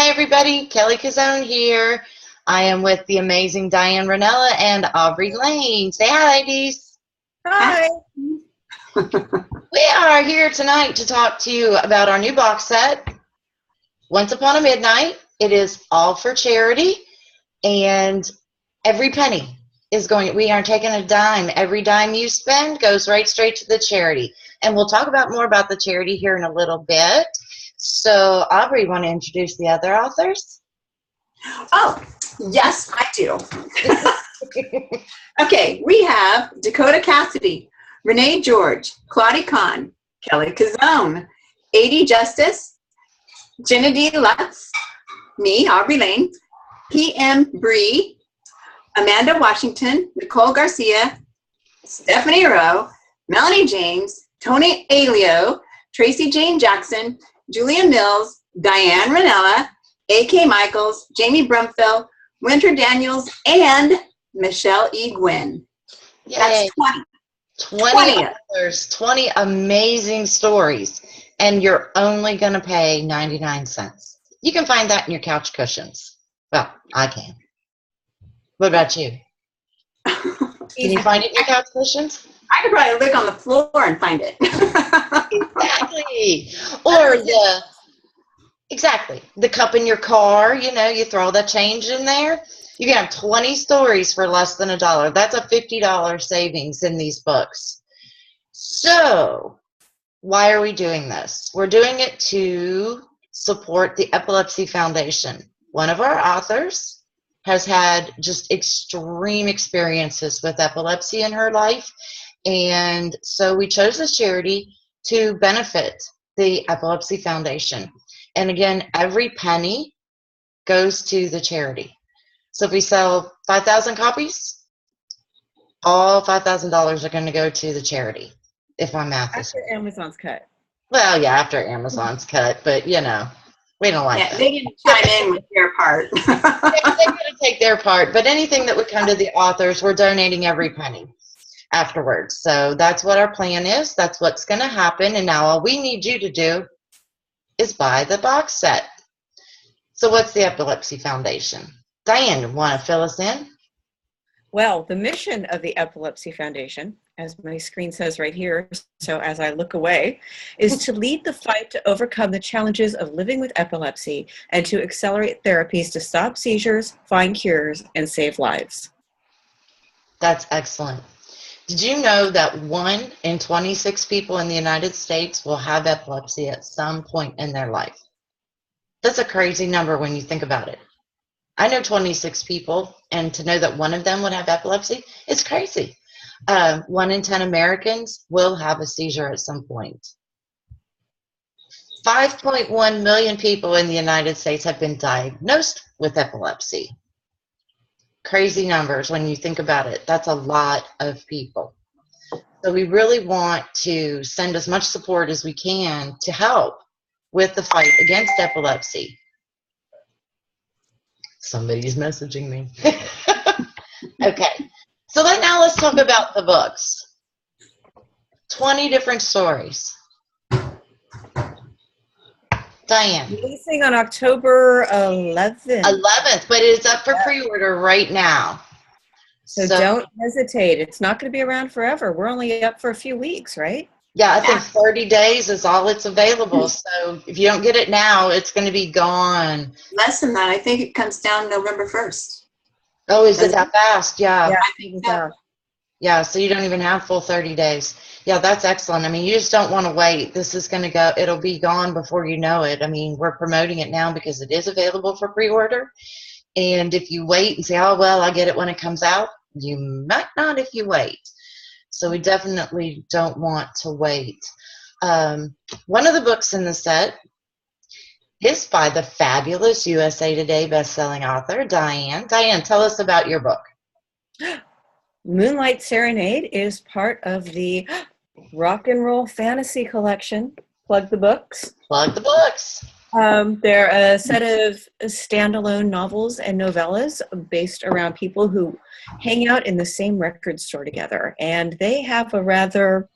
Hey everybody, Kelly Cozzone here. I am with the amazing Diane Rinella and Aubree Lane. Say hi, ladies. Hi. We are here tonight to talk to you about our new box set, Once Upon a Midnight. It is all for charity, and every penny is going, we aren't taking a dime. Every dime you spend goes right straight to the charity. And we'll talk about more about the charity here in a little bit. So, Aubree, want to introduce the other authors? Oh, yes, I do. Okay, we have Dakota Cassidy, Renee George, Claudia Kahn, Kelly Cozzone, A.D. Justice, Jenna D. Lutz, me, Aubree Lane, P.M. Bree, Amanda Washington, Nicole Garcia, Stephanie Rowe, Melanie James, Tony Alio, Tracy Jane Jackson, Julia Mills, Diane Rinella, A.K. Michaels, Jamie Brumfield, Winter Daniels, and Michelle E. Gwynn. Yay. That's 20 authors, 20 amazing stories, and you're only going to pay 99 cents. You can find that in your couch cushions. Well, I can. What about you? Can you find it in your couch cushions? I could probably look on the floor and find it. Exactly. Or the cup in your car, you throw all the change in there. You can have 20 stories for less than $1. That's a $50 savings in these books. So, why are we doing this? We're doing it to support the Epilepsy Foundation. One of our authors has had just extreme experiences with epilepsy in her life, and so we chose this charity to benefit the Epilepsy Foundation. And again, every penny goes to the charity. So if we sell 5,000 copies, all $5,000 are going to go to the charity, if my math is right. After Amazon's cut. Well, yeah, after Amazon's cut, but we don't like that. They didn't chime in with their part. They're going to take their part, but anything that would come to the authors, we're donating every penny afterwards. So that's what our plan is. That's what's going to happen. And now all we need you to do is buy the box set. So what's the Epilepsy Foundation? Diane, want to fill us in? Well, the mission of the Epilepsy Foundation, as my screen says right here, so as I look away, is to lead the fight to overcome the challenges of living with epilepsy and to accelerate therapies to stop seizures, find cures, and save lives. That's excellent. Did you know that 1 in 26 people in the United States will have epilepsy at some point in their life? That's a crazy number when you think about it. I know 26 people, and to know that one of them would have epilepsy, it's crazy. 1 in 10 Americans will have a seizure at some point. 5.1 million people in the United States have been diagnosed with epilepsy. Crazy numbers when you think about it. That's a lot of people. So we really want to send as much support as we can to help with the fight against epilepsy. Somebody's messaging me. Okay, so now let's talk about the books. 20 different stories. Diane. Releasing on October 11th. 11th, but it's up for pre-order right now. So don't hesitate. It's not going to be around forever. We're only up for a few weeks, right? Yeah, I think 30 days is all it's available. So if you don't get it now, it's going to be gone. Less than that. I think it comes down November 1st. Oh, is it that fast? Yeah. Yeah, I think so. Yeah, so you don't even have full 30 days. Yeah, that's excellent. I mean, you just don't want to wait. This is going to go, it'll be gone before you know it. I mean, we're promoting it now because it is available for pre-order. And if you wait and say, oh, well, I'll get it when it comes out, you might not if you wait. So we definitely don't want to wait. One of the books in the set is by the fabulous USA Today bestselling author, Diane. Diane, tell us about your book. Moonlight Serenade is part of the Rock and Roll Fantasy Collection. Plug the books. Plug the books. They're a set of standalone novels and novellas based around people who hang out in the same record store together. And they have a rather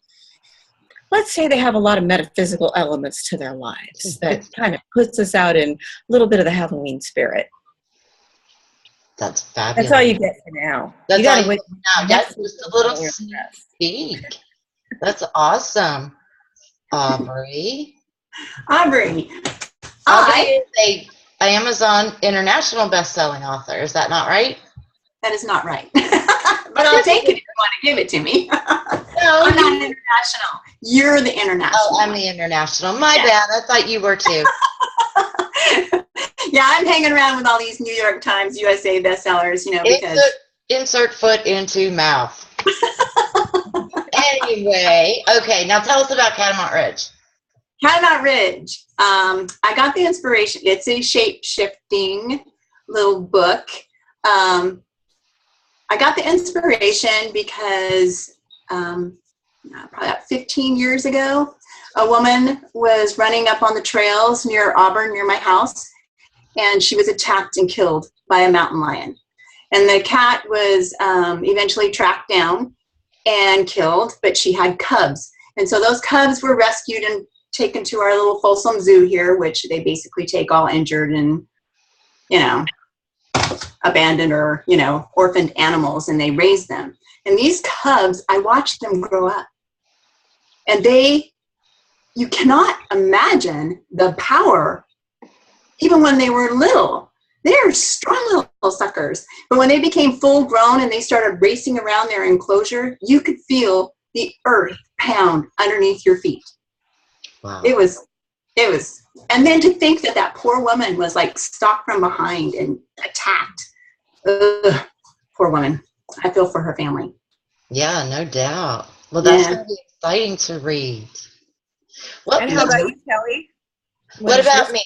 let's say they have a lot of metaphysical elements to their lives that kind of puts us out in a little bit of the Halloween spirit. That's fabulous. That's all you get for now. That's you gotta all you wait. get now. That's just a little sneak peek. That's awesome, Aubree. Aubree. Aubree is a Amazon international best-selling author. Is that not right? That is not right. But I'll take it if you want to give it to me. No, I'm not international. You're the international. Oh, I'm the international. My bad. I thought you were too. Yeah, I'm hanging around with all these New York Times, USA bestsellers, because... Insert foot into mouth. Anyway, okay, now tell us about Catamount Ridge. Catamount Ridge. I got the inspiration. It's a shape-shifting little book. I got the inspiration because probably about 15 years ago, a woman was running up on the trails near Auburn, near my house, and she was attacked and killed by a mountain lion. And the cat was eventually tracked down and killed, but she had cubs. And so those cubs were rescued and taken to our little Folsom Zoo here, which they basically take all injured and, abandoned or, orphaned animals, and they raise them. And these cubs, I watched them grow up. And you cannot imagine the power, even when they were little. They're strong little suckers. But when they became full grown and they started racing around their enclosure, you could feel the earth pound underneath your feet. Wow. It was, and then to think that poor woman was like stalked from behind and attacked. Ugh, poor woman. I feel for her family. Yeah, no doubt. Well, that's going to be exciting to read. Well, and how about you, Kelly? What about me?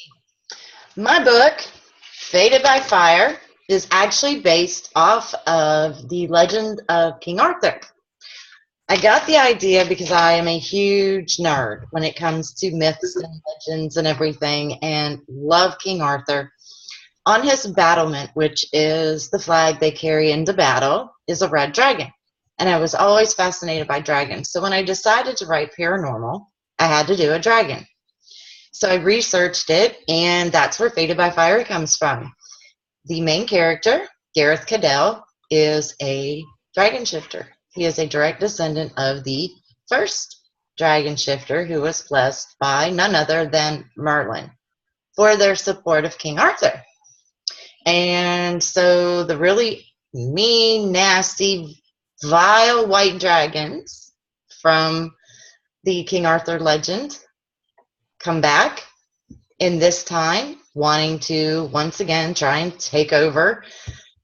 My book, Fated by Fire, is actually based off of the legend of King Arthur. I got the idea because I am a huge nerd when it comes to myths and legends and everything, and love King Arthur. On his battlement, which is the flag they carry into battle, is a red dragon. And I was always fascinated by dragons. So when I decided to write paranormal, I had to do a dragon. So I researched it, and that's where Fated by Fire comes from. The main character, Gareth Cadell, is a dragon shifter. He is a direct descendant of the first dragon shifter, who was blessed by none other than Merlin for their support of King Arthur. And so the really mean, nasty, vile white dragons from the King Arthur legend come back in this time, wanting to once again try and take over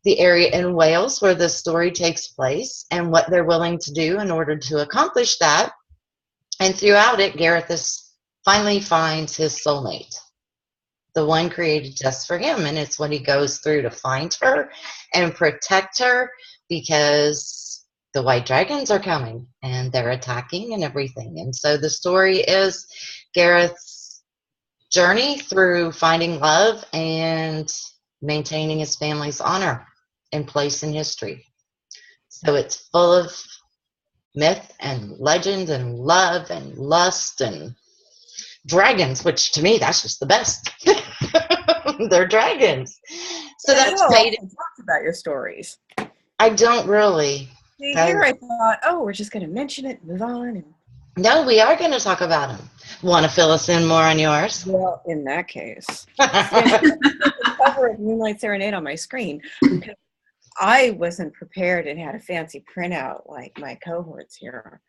the area in Wales where the story takes place, and what they're willing to do in order to accomplish that. And throughout it, Gareth finally finds his soulmate, the one created just for him, and it's what he goes through to find her and protect her, because the white dragons are coming and they're attacking and everything. And so the story is Gareth's journey through finding love and maintaining his family's honor and place in history. So it's full of myth and legend and love and lust and dragons, which to me, that's just the best. They're dragons. So that's Fated. Talked about your stories. I don't really. See, here I thought, we're just going to mention it, move on. And... No, we are going to talk about them. Want to fill us in more on yours? Well, in that case, the cover of Moonlight Serenade on my screen. I wasn't prepared and had a fancy printout like my cohorts here.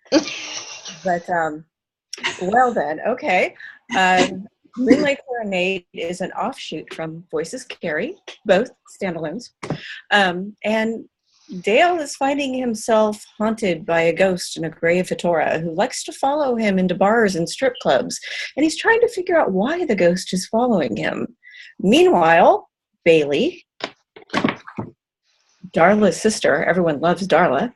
But, well then, okay. Moonlight Serenade is an offshoot from Voices Carry, both standalones. And Dale is finding himself haunted by a ghost in a gray fedora who likes to follow him into bars and strip clubs. And he's trying to figure out why the ghost is following him. Meanwhile, Bailey, Darla's sister, everyone loves Darla,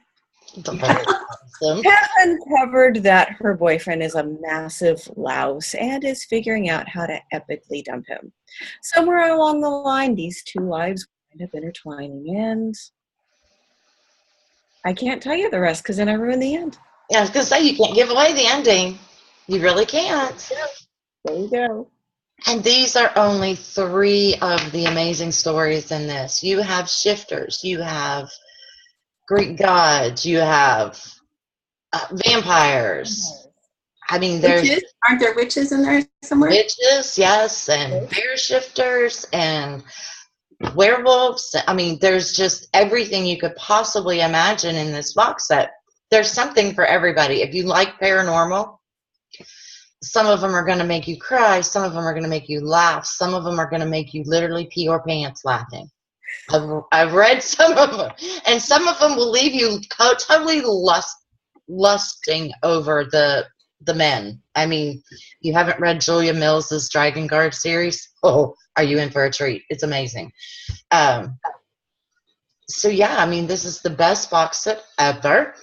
has uncovered that her boyfriend is a massive louse and is figuring out how to epically dump him. Somewhere along the line, these two lives wind up intertwining, and I can't tell you the rest because then I ruin the end. Yeah, I was going to say, you can't give away the ending. You really can't. There you go. And these are only 3 of the amazing stories in this. You have shifters, you have Greek gods, you have vampires. I mean, there's Witches? Aren't there witches in there somewhere? witches, yes, and bear shifters and werewolves. I mean, there's just everything you could possibly imagine in this box set. There's something for everybody. If you like paranormal, some of them are going to make you cry. Some of them are going to make you laugh. Some of them are going to make you literally pee your pants laughing. I've read some of them, and some of them will leave you totally lusting over the men. I mean, you haven't read Julia Mills's Dragon Guard series? Oh, are you in for a treat? It's amazing. So yeah, I mean, this is the best box set ever.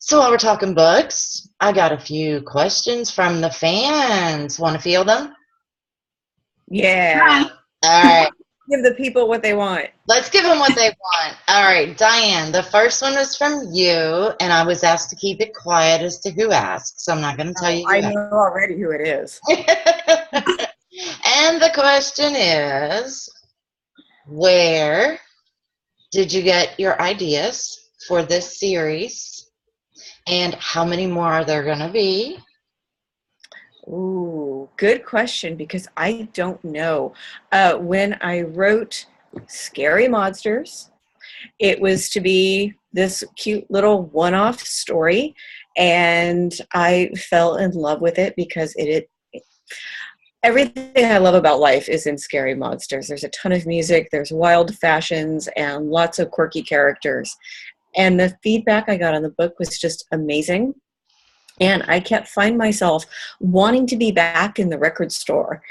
So while we're talking books, I got a few questions from the fans. Want to field them? Yeah. All right. Give the people what they want. Let's give them what they want. All right, Diane, the first one was from you, and I was asked to keep it quiet as to who asked, so I'm not going to tell you who I know already who it is. And the question is, where did you get your ideas for this series? And how many more are there going to be? Ooh, good question, because I don't know. When I wrote Scary Monsters, it was to be this cute little one-off story, and I fell in love with it because everything I love about life is in Scary Monsters. There's a ton of music, there's wild fashions, and lots of quirky characters. And the feedback I got on the book was just amazing. And I kept finding myself wanting to be back in the record store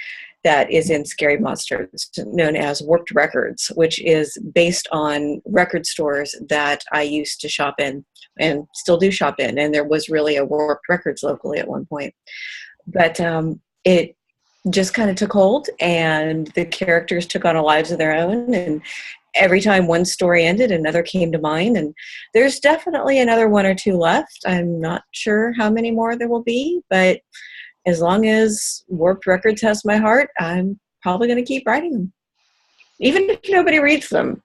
that is in Scary Monsters, known as Warped Records, which is based on record stores that I used to shop in and still do shop in. And there was really a Warped Records locally at one point. But it just kind of took hold, and the characters took on lives of their own, and every time one story ended, another came to mind, and there's definitely another 1 or 2 left. I'm not sure how many more there will be, but as long as Warped Records has my heart, I'm probably going to keep writing them, even if nobody reads them.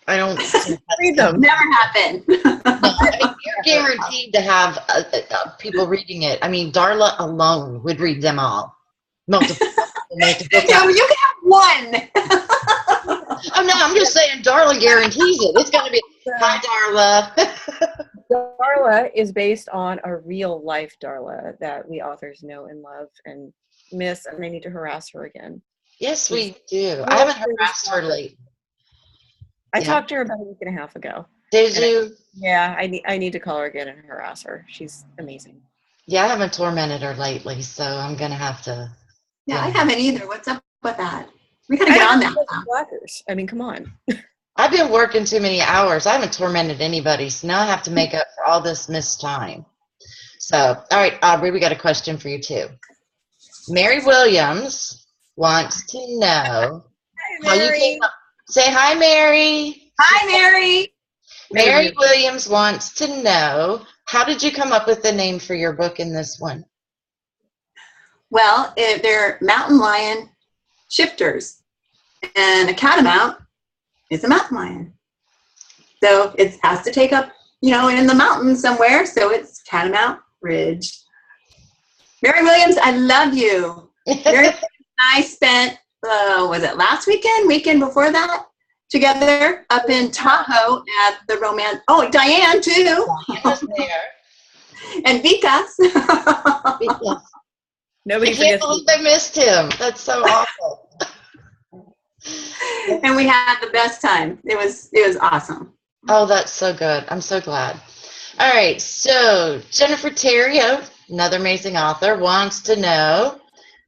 I don't read them. Never happened. I mean, you're guaranteed to have people reading it. I mean, Darla alone would read them all. Multiple No, you can have one. Oh no, I'm just saying Darla guarantees it. It's going to be, hi Darla. Darla is based on a real life Darla that we authors know and love and miss, and I need to harass her again. Yes, we do. I haven't harassed her lately. I talked to her about a week and a half ago. Did you? Yeah, I need to call her again and harass her. She's amazing. Yeah, I haven't tormented her lately, so I'm going to have to. Yeah, I haven't either. What's up with that? We got to get on that. Blackers. I mean, come on. I've been working too many hours. I haven't tormented anybody, so now I have to make up for all this missed time. So, all right, Aubree, we got a question for you too. Mary Williams wants to know how you came up. Say hi, Mary. Hi, Mary. Mary Williams wants to know, how did you come up with the name for your book in this one? Well, they're mountain lion shifters, and a catamount is a mountain lion. So it has to take up, in the mountains somewhere. So it's Catamount Ridge. Mary Williams, I love you. Mary and I spent, was it last weekend before that, together up in Tahoe at the romance. Oh, Diane too. Diane was there. And Vika. Vika. Nobody I can't believe I missed him. That's so awful. And we had the best time. It was awesome. Oh, that's so good. I'm so glad. All right, so Jennifer Terrio, another amazing author, wants to know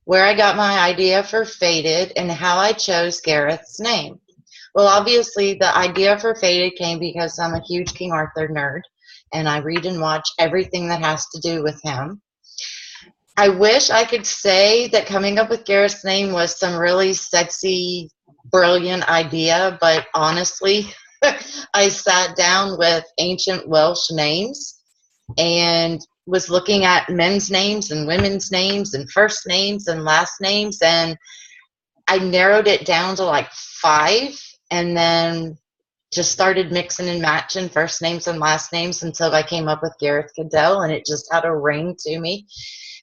where I got my idea for Fated and how I chose Gareth's name. Well, obviously, the idea for Fated came because I'm a huge King Arthur nerd, and I read and watch everything that has to do with him. I wish I could say that coming up with Gareth's name was some really sexy, brilliant idea, but honestly, I sat down with ancient Welsh names and was looking at men's names and women's names and first names and last names, and I narrowed it down to like 5, and then just started mixing and matching first names and last names until I came up with Gareth Cadell, and it just had a ring to me.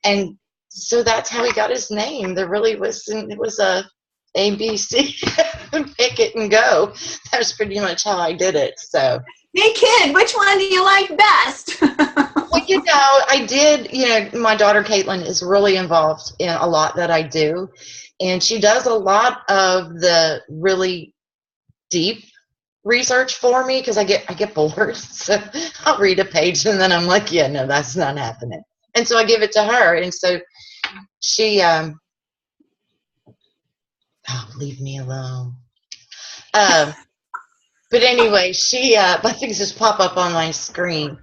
And so that's how he got his name. There really wasn't, it was a ABC, pick it and go. That's pretty much how I did it. So, hey kid, which one do you like best? well, you know, I did, you know, my daughter Caitlin is really involved in a lot that I do. And she does a lot of the really deep research for me because I get bored. So I'll read a page and then I'm like, yeah, no, that's not happening. And so I give it to her. And so she, oh, leave me alone. But anyway, my things just pop up on my screen.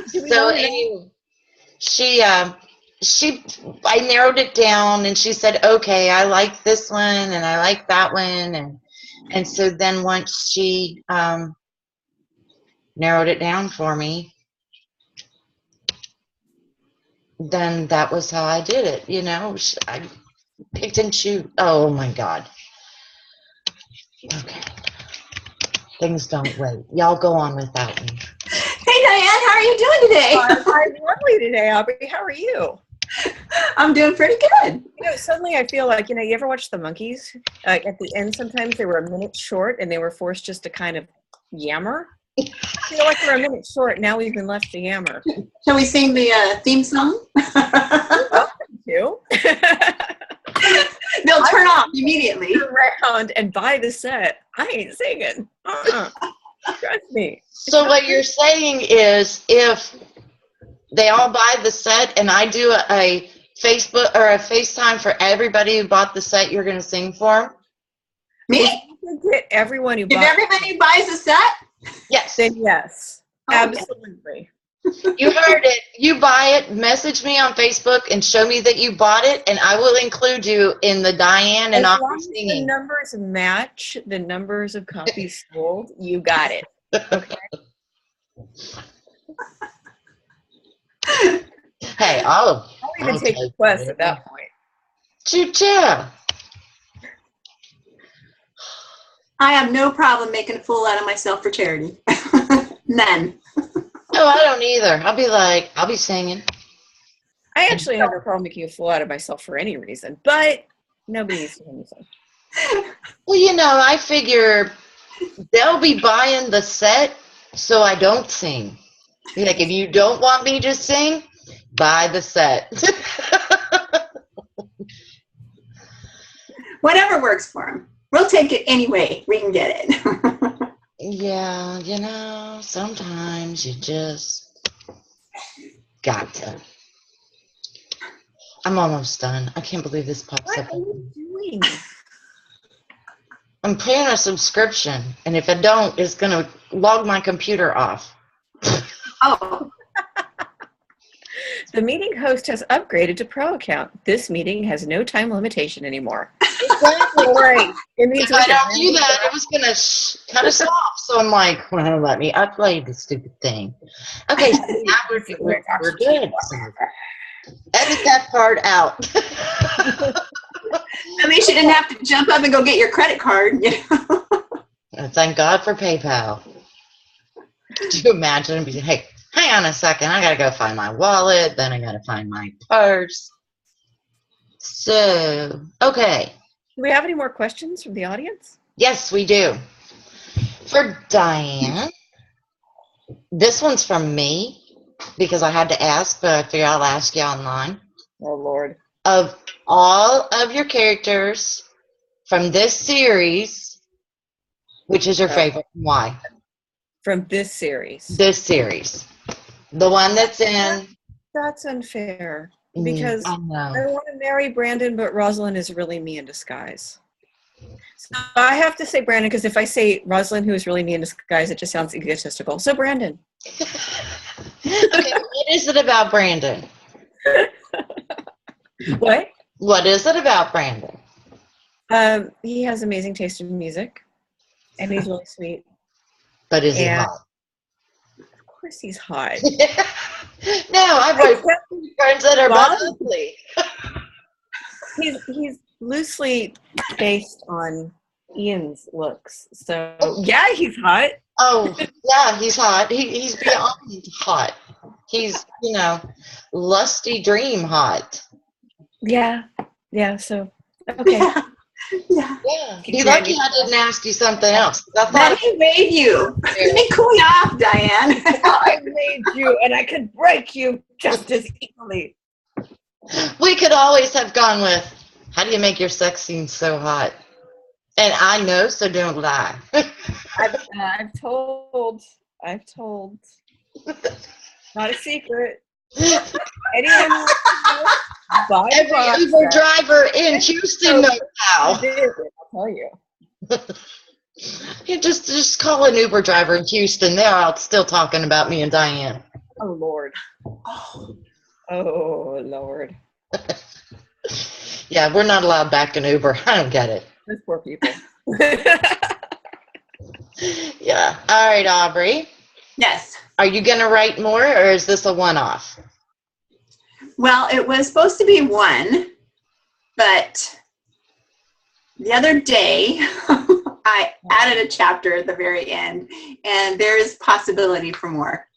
So anyway, I narrowed it down and she said, okay, I like this one and I like that one. And so then once she narrowed it down for me, then that was how I did it. You know, I picked and choose. Oh my God. Okay. Things don't wait. Y'all go on without me. Hey Diane, how are you doing today? I'm lovely today, Aubree. How are you? I'm doing pretty good. You know, suddenly I feel like, you know, you ever watch The Monkees? Like at the end, sometimes they were a minute short and they were forced just to kind of yammer. I feel like we're a minute short. Now we've been left to yammer. Shall we sing the theme song? Welcome to. They'll turn off immediately. Around and buy the set. I ain't singing. Trust me. So what you're saying is if they all buy the set and I do a Facebook or a FaceTime for everybody who bought the set, you're going to sing for them? Me? If you can get everyone who If everybody buys a set? Yes. then yes. Oh, Absolutely. You heard it. You buy it, message me on Facebook and show me that you bought it, and I will include you in the Diane and As Aubree long as the singing. numbers match the numbers of copies sold, you got it. Okay. Hey, I'll even take requests at that point. Choo-choo. I have no problem making a fool out of myself for charity. None. No, I don't either. I'll be singing. I actually have no problem making a fool out of myself for any reason, but nobody needs to hear me sing. Well, you know, I figure they'll be buying the set so I don't sing. Like, if you don't want me to sing, buy the set. Whatever works for them. We'll take it anyway. We can get it. Yeah, you know, sometimes you just got to. I'm almost done. I can't believe this pops What up. are you doing? I'm paying a subscription, and if I don't, it's going to log my computer off. Oh. The meeting host has upgraded to Pro account. This meeting has no time limitation anymore. Exactly. Right. It means If I don't do that, it was going to cut us off. So I'm like, well, let me upload the stupid thing. Okay, so now we're good. So edit that part out. At least you didn't have to jump up and go get your credit card. You know? Thank God for PayPal. Could you imagine? Hey, hang on a second. I got to go find my wallet. Then I got to find my purse. So, okay. Do we have any more questions from the audience? Yes, we do. For Diane, this one's from me because I had to ask, but I figured I'll ask you online. Oh, Lord. Of all of your characters from this series, which is your favorite and why? From this series. This series. The one that's in... That's unfair. Because I I know. want to marry Brandon, but Rosalind is really me in disguise. So I have to say Brandon, because if I say Rosalind, who is really me in disguise, it just sounds egotistical. So Brandon. Okay, what is it about Brandon? What? What is it about Brandon? He has amazing taste in music, and he's really sweet. But is he hot? Of course he's hot. No, I've got friends that are both ugly. He's loosely based on Ian's looks. So, yeah, he's hot. Oh, yeah, he's hot. He's beyond hot. He's, lusty dream hot. Yeah. Yeah, so, okay. Yeah. Yeah. You're lucky I didn't ask you something else. Let me made you. Let me cool you off, Diane. I made you, and I could break you just as equally. We could always have gone with, how do you make your sex scene so hot? And I know, so don't lie. I've told. Not a secret. Anyone buy every Uber driver in Houston knows how. I'll tell you. You just call an Uber driver in Houston. They're out still talking about me and Diane. Oh, Lord. Oh, Lord. Yeah, we're not allowed back in Uber. I don't get it. Those poor people. Yeah. All right, Aubree. Yes. Are you going to write more, or is this a one-off? Well, it was supposed to be one, but the other day I added a chapter at the very end, and there's possibility for more.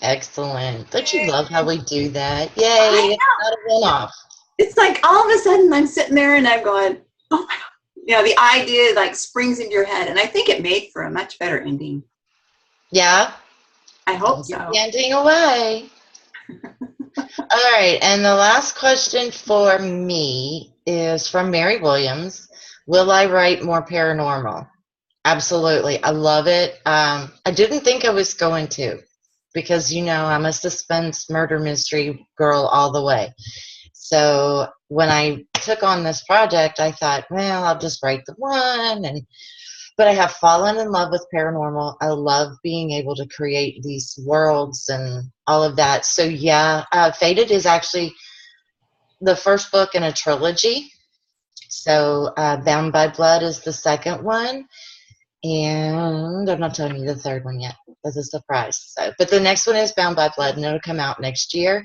Excellent. Don't you love how we do that? Yay. It's not a one-off. It's like all of a sudden I'm sitting there and I'm going, oh my God. The idea like springs into your head, and I think it made for a much better ending. Yeah? I hope so. Ending away. All right, and the last question for me is from Mary Williams. Will I write more paranormal? Absolutely. I love it. I didn't think I was going to, because, I'm a suspense murder mystery girl all the way. So when I took on this project, I thought, well, I'll just write the one. But I have fallen in love with paranormal. I love being able to create these worlds and all of that. So yeah, Fated is actually the first book in a trilogy. So Bound by Blood is the second one. And I'm not telling you the third one yet. That's a surprise. But the next one is Bound by Blood, and it'll come out next year.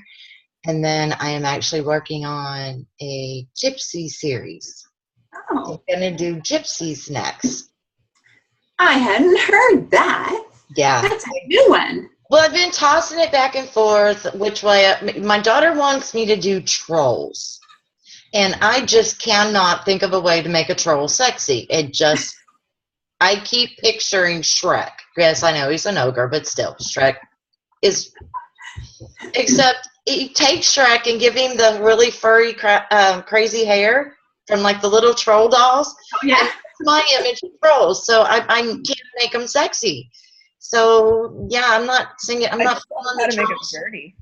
And then I am actually working on a gypsy series. Oh. I'm going to do gypsies next. I hadn't heard that. Yeah. That's a new one. Well, I've been tossing it back and forth which way. My daughter wants me to do trolls. And I just cannot think of a way to make a troll sexy. I keep picturing Shrek. Yes, I know he's an ogre, but still, Shrek is, except you take Shrek and give him the really furry, crazy hair from like the little troll dolls. Oh, yeah. My image of trolls, so I can't make them sexy. So yeah, I'm not singing. I'm not telling how to make it dirty.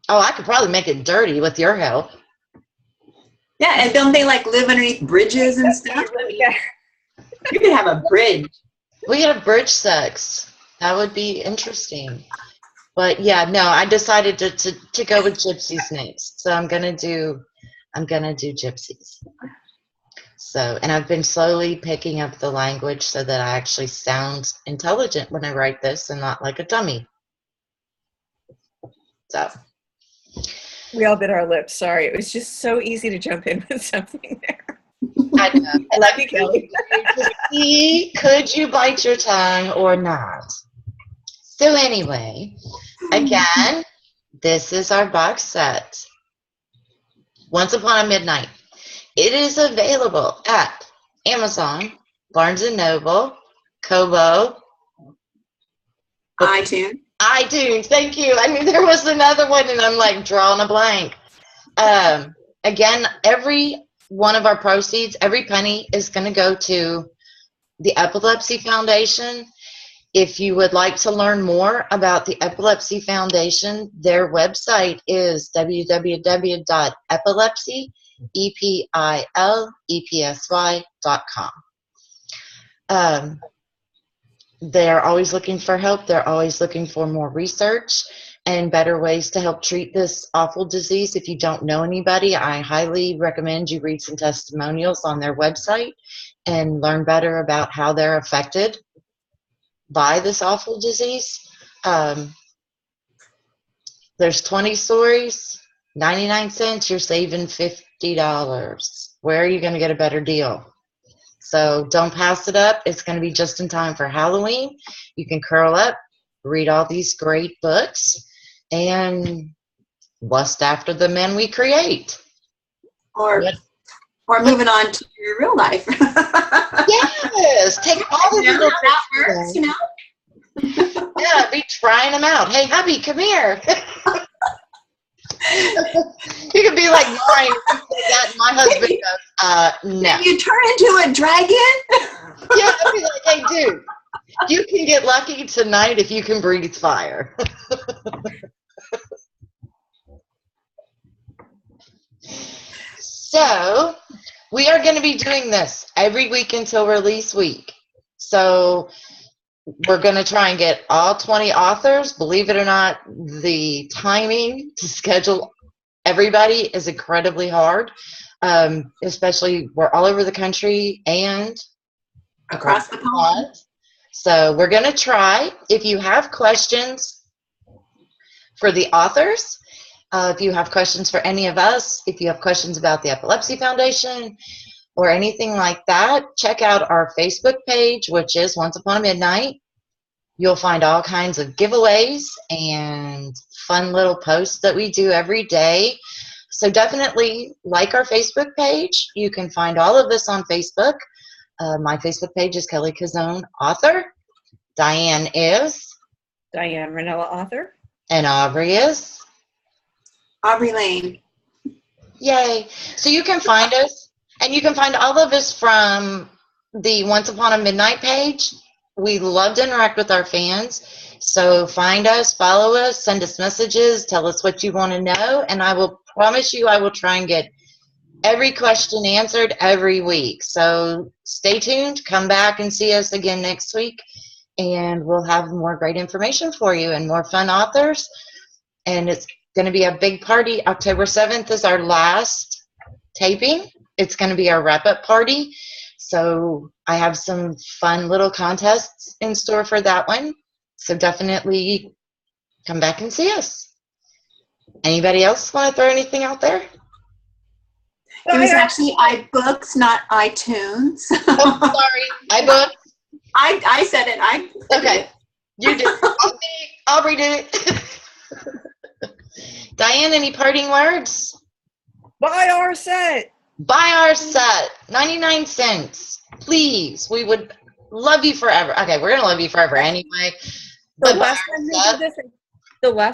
Oh, I could probably make it dirty with your help. Yeah, and don't they like live underneath bridges and stuff? Yeah. You could have a bridge. We had a bridge sex. That would be interesting. But yeah, no, I decided to go with gypsies next. So I'm gonna do gypsies. So, and I've been slowly picking up the language so that I actually sound intelligent when I write this and not like a dummy. So. We all bit our lips. Sorry. It was just so easy to jump in with something there. I know. I love you, Kelly. See, could you bite your tongue or not? So anyway, again, this is our box set. Once Upon a Midnight. It is available at Amazon, Barnes & Noble, Kobo, iTunes. Thank you. I knew there was another one, and I'm like drawing a blank. Again, every one of our proceeds, every penny is going to go to the Epilepsy Foundation. If you would like to learn more about the Epilepsy Foundation, their website is www.epilepsy.com. They're always looking for help. They're always looking for more research and better ways to help treat this awful disease. If you don't know anybody, I highly recommend you read some testimonials on their website and learn better about how they're affected by this awful disease. There's 20 stories, 99 cents, you're saving $50. Where are you going to get a better deal? So don't pass it up. It's going to be just in time for Halloween. You can curl up, read all these great books, and lust after the men we create. Or moving on to your real life. Yes, take all the little that works, you know? Yeah, be trying them out. Hey, hubby, come here. You could be like mine. That my husband goes, no. You turn into a dragon? Yeah, I'd be like, hey, dude, you can get lucky tonight if you can breathe fire. So, we are going to be doing this every week until release week. So, we're going to try and get all 20 authors. Believe it or not, the timing to schedule everybody is incredibly hard, especially we're all over the country and Across the pond. So we're going to try. If you have questions for the authors, if you have questions for any of us, if you have questions about the Epilepsy Foundation or anything like that, check out our Facebook page, which is Once Upon a Midnight. You'll find all kinds of giveaways and fun little posts that we do every day. So definitely like our Facebook page. You can find all of this on Facebook. My Facebook page is Kelly Cozzone, author. Diane is. Diane Rinella, author. And Aubree is. Aubree Lane. Yay. So you can find us, and you can find all of us from the Once Upon a Midnight page. We love to interact with our fans. So find us, follow us, send us messages, tell us what you want to know, and I will promise you I will try and get every question answered every week. So stay tuned, come back and see us again next week, and we'll have more great information for you and more fun authors. And it's going to be a big party. October 7th is our last taping. It's going to be our wrap-up party. So I have some fun little contests in store for that one. So definitely come back and see us. Anybody else want to throw anything out there? It was actually iBooks, not iTunes. Oh, sorry. iBooks. I said it. Okay. You did. Aubree did it. Diane, any parting words? Buy our set. Buy our set. 99 cents. Please. We would love you forever. Okay, we're going to love you forever anyway. The last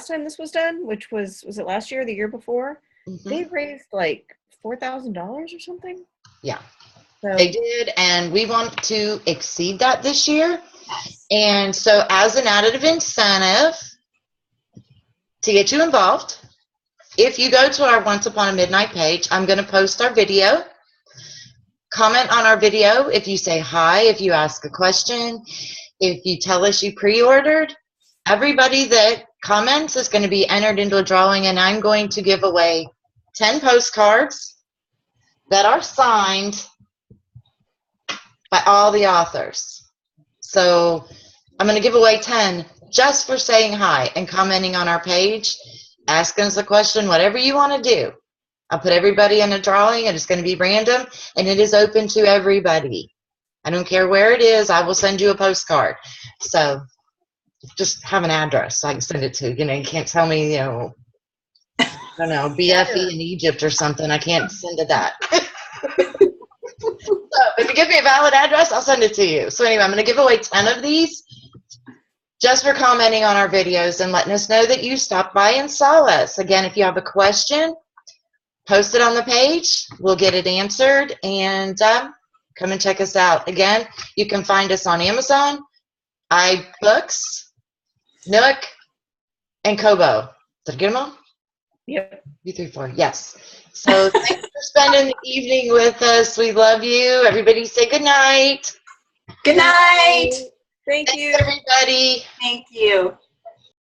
time this was done, which was it last year or the year before? Mm-hmm. They raised like $4,000 or something. Yeah, so they did, and we want to exceed that this year. And so as an additive incentive to get you involved, if you go to our Once Upon a Midnight page, I'm going to post our video. Comment on our video if you say hi, if you ask a question, if you tell us you pre-ordered. Everybody that comments is going to be entered into a drawing, and I'm going to give away 10 postcards that are signed by all the authors. So I'm going to give away 10 just for saying hi and commenting on our page, asking us a question, whatever you want to do. I'll put everybody in a drawing, and it's going to be random, and it is open to everybody. I don't care where it is. I will send you a postcard. So just have an address so I can send it to. You can't tell me, I don't know, BFE in Egypt or something. I can't send it that. So if you give me a valid address, I'll send it to you. So anyway, I'm going to give away 10 of these just for commenting on our videos and letting us know that you stopped by and saw us. Again, if you have a question, post it on the page. We'll get it answered, and come and check us out. Again, you can find us on Amazon, iBooks, Nook, and Kobo. Did I get them all? Yep. 2, 3, 4. Yes. So thanks for spending the evening with us. We love you. Everybody say good night. Good night. Thank Thanks, you. everybody. Thank you.